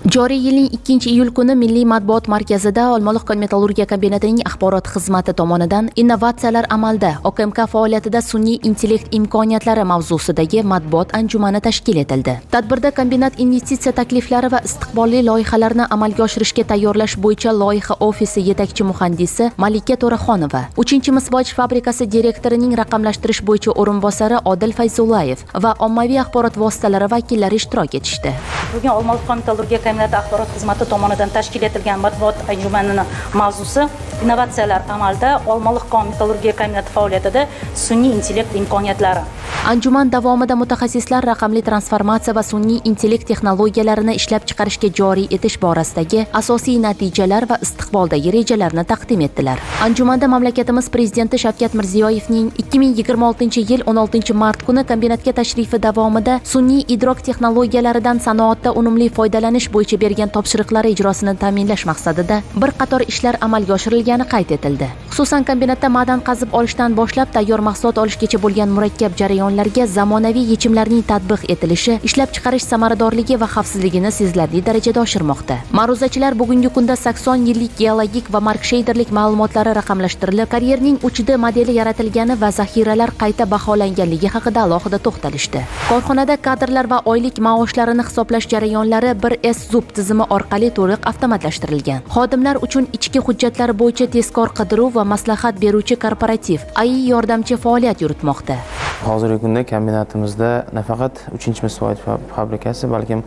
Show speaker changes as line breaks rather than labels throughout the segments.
Joriy yilning 2-iyul kuni Milliy matbuot markazida Olmaliq kon-metallurgiya kombinatining axborot xizmati tomonidan innovatsiyalar amalda OKMK faoliyatida sun'iy intellekt imkoniyatlari mavzusidagi matbuot anjumani tashkil etildi. Tadbirda kombinat investitsiya takliflari va istiqbolli loyihalarni amalga oshirishga tayyorlash bo'yicha loyiha ofisi yetakchi muhandisi Malika To'raxonova, 3-Misboj fabrikasi direktorining raqamlashtirish bo'yicha o'rinbosari Odil Fayzullayev va ommaviy axborot vositalari vakillari ishtirok etishdi.
Bugun Olmaliq kon-metallurgiya kombinati axborot xizmati tomonidan tashkil etilgan matbuot anjumanining mavzusi innovatsiyalar amalda Olmaliq kon-metallurgiya kombinati faoliyatida sun'iy intellekt imkoniyatlari.
Anjuman davomida mutaxassislar raqamli transformatsiya va sun'iy intellekt texnologiyalarini ishlab chiqarishga joriy etish borasidagi asosiy natijalar va istiqboldagi rejalarni taqdim etdilar. Anjumanda mamlakatimiz prezidenti Shavkat Mirziyoyevning 2026-yil 16-mart kuni kombinatga tashrifi davomida sun'iy idrok texnologiyalaridan sanoatda unumli foydalanish bo'yicha bergan topshiriqlari ijrosini ta'minlash maqsadida bir qator ishlar amalga oshirilgani qayd etildi. Xususan, kombinatda ma'dan qazib olishdan boshlab tayyor mahsulot olishgacha bo'lgan murakkab jarayonlarga zamonaviy yechimlarning tatbiq etilishi ishlab chiqarish samaradorligi va xavfsizligini sezilarli darajada oshirmoqda. Ma'ruzachilar bugungi kunda 80 yillik geologik va marksheyderlik ma'lumotlari raqamlashtirilib, karyerning uchida modeli yaratilgani va zaxiralar qayta baholanganligi haqida alohida to'xtalishdi. Korxonada kadrlar va oylik maoshlarini hisoblash jarayonlari 1S-Zub tizimi orqali to'liq avtomatlashtirilgan. Xodimlar uchun ichki hujjatlar bo'yicha tezkor qidiruv va maslahat beruvchi korporativ AI yordamchi faoliyat yuritmoqda.
Hozirgi kunda kombinatimizda nafaqat 3-Misboj fabrikasi, balkim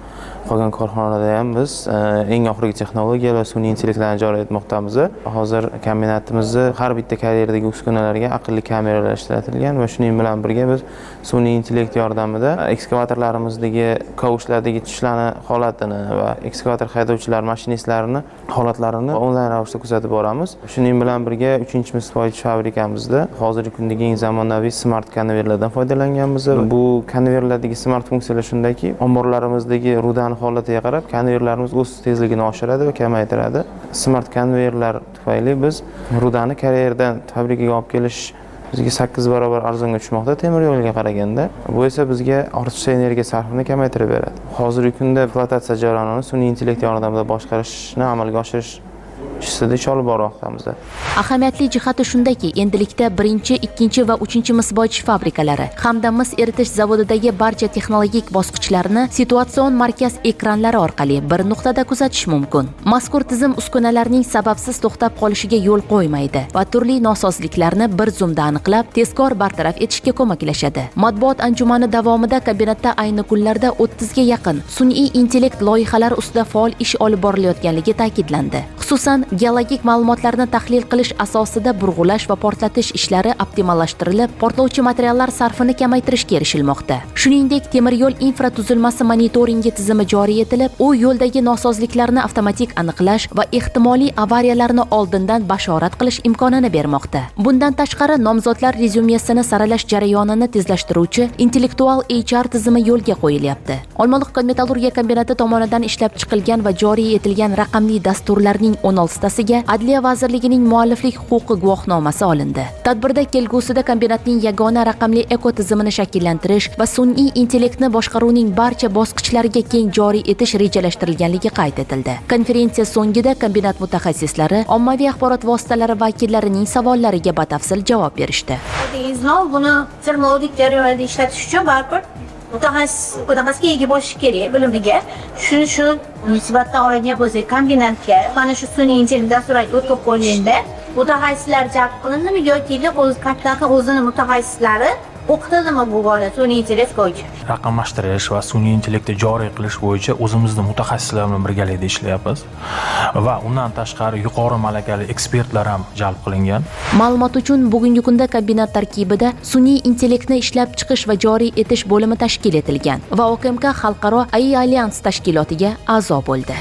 qolgan korxonalarda ham biz eng oxirgi texnologiyalar va sun'iy intellektlarni joriy etmoqdamiz. Hozir kombinatimizda har bitta karyerdagi uskunalarga aqlli kameralar ishlatilgan va shuning bilan birga biz sun'iy intellekt yordamida ekskavatorlarimizdagi kavushlardagi tushlarni holatini va ekskavator haydovchilar, mashinistlarni holatlarini onlayn ravishda kuzatib boramiz. Shuning bilan birga 3-Misboj fabrikamizda hozirgi kundagi eng zamonaviy smart konveyorlardan foydalanganmiz. Bu konveyorlardagi smart funksiyalar shundaki, omborlarimizdagi rudani holatiga qarab konveyorlarimiz o'z tezligini oshiradi va kamaytiradi. Smart konveyorlar tufayli biz rudani karyerdan fabrikaga olib kelish bizga 8 barobar arzonga tushmoqda temir yo'lga qaraganda. Bu esa bizga ortiqcha energiya sarfini kamaytirib beradi. Hozirgi kunda ekspluatatsiya jarayonini sun'iy intellekt yordamida boshqarishni amalga oshirish ishida ish olib bormoqdamiz.
Ahamiyatli jihati shundaki, endilikda 1-, 2- va 3-Misboj fabrikalari hamda mis eritish zavodidagi barcha texnologik bosqichlarni situatsion markaz ekranlari orqali bir nuqtada kuzatish mumkin. Mazkur tizim uskunalarning sababsiz to'xtab qolishiga yo'l qo'ymaydi va turli nosozliklarni bir zumda aniqlab, tezkor bartaraf etishga ko'maklashadi. Matbuot anjumani davomida kombinatda ayni kunlarda 30 ga yaqin sun'iy intellekt loyihalar ustida faol ish olib borilayotganligi ta'kidlandi. Xususan, geologik ma'lumotlarni tahlil qilish asosida burg'ulash va portlatish ishlari optimallashtirilib, portlovchi materiallar sarfini kamaytirishga erishilmoqda. Shuningdek, temir yo'l infratuzilmasi monitoringi tizimi joriy etilib, u yo'ldagi nosozliklarni avtomatik aniqlash va ehtimoliy avariyalarni oldindan bashorat qilish imkonini bermoqda. Bundan tashqari, nomzodlar rezyumesini saralash jarayonini tezlashtiruvchi intellektual HR tizimi yo'lga qo'yilyapti. Olmaliq kon-metallurgiya kombinati tomonidan ishlab chiqilgan va joriy etilgan raqamli dasturlarning 16tasiga Adliya vazirligining mualliflik huquqi guvohnomasi olindi. Tadbirda kelgusida kombinatning yagona raqamli ekotizimini shakllantirish va sun'iy intellektni boshqaruvning barcha bosqichlariga keng joriy etish rejalashtirilganligi qayd etildi. Konferensiya so'ngida kombinat mutaxassislari ommaviy axborot vositalari vakillarining savollariga batafsil javob berishdi.
Buni texnologik jarayonlarda ishlatish uchun baribir mutaxassisga ega bo'lish kerak, bilimiga. Shuni nisbatan oladigan bo'lsak, kombinatga mana shu sun'iy intellekt dasturlari o'tib qo'yilganda mutaxassislar jalb qilindimi yoki kombinatning o'zini mutaxassislari o'qitildimi bu borada sun'iy intellekt bo'yicha?
Raqamlashtirish va sun'iy intellektni joriy qilish bo'yicha o'zimizni mutaxassislar bilan birgalikda ishlayapmiz va undan tashqari yuqori malakali ekspertlar ham jalb qilingan.
Ma'lumot uchun, bugungi kunda kombinat tarkibida sun'iy intellektni ishlab chiqish va joriy etish bo'limi tashkil etilgan va OKMK xalqaro AI Alliance tashkilotiga a'zo bo'ldi.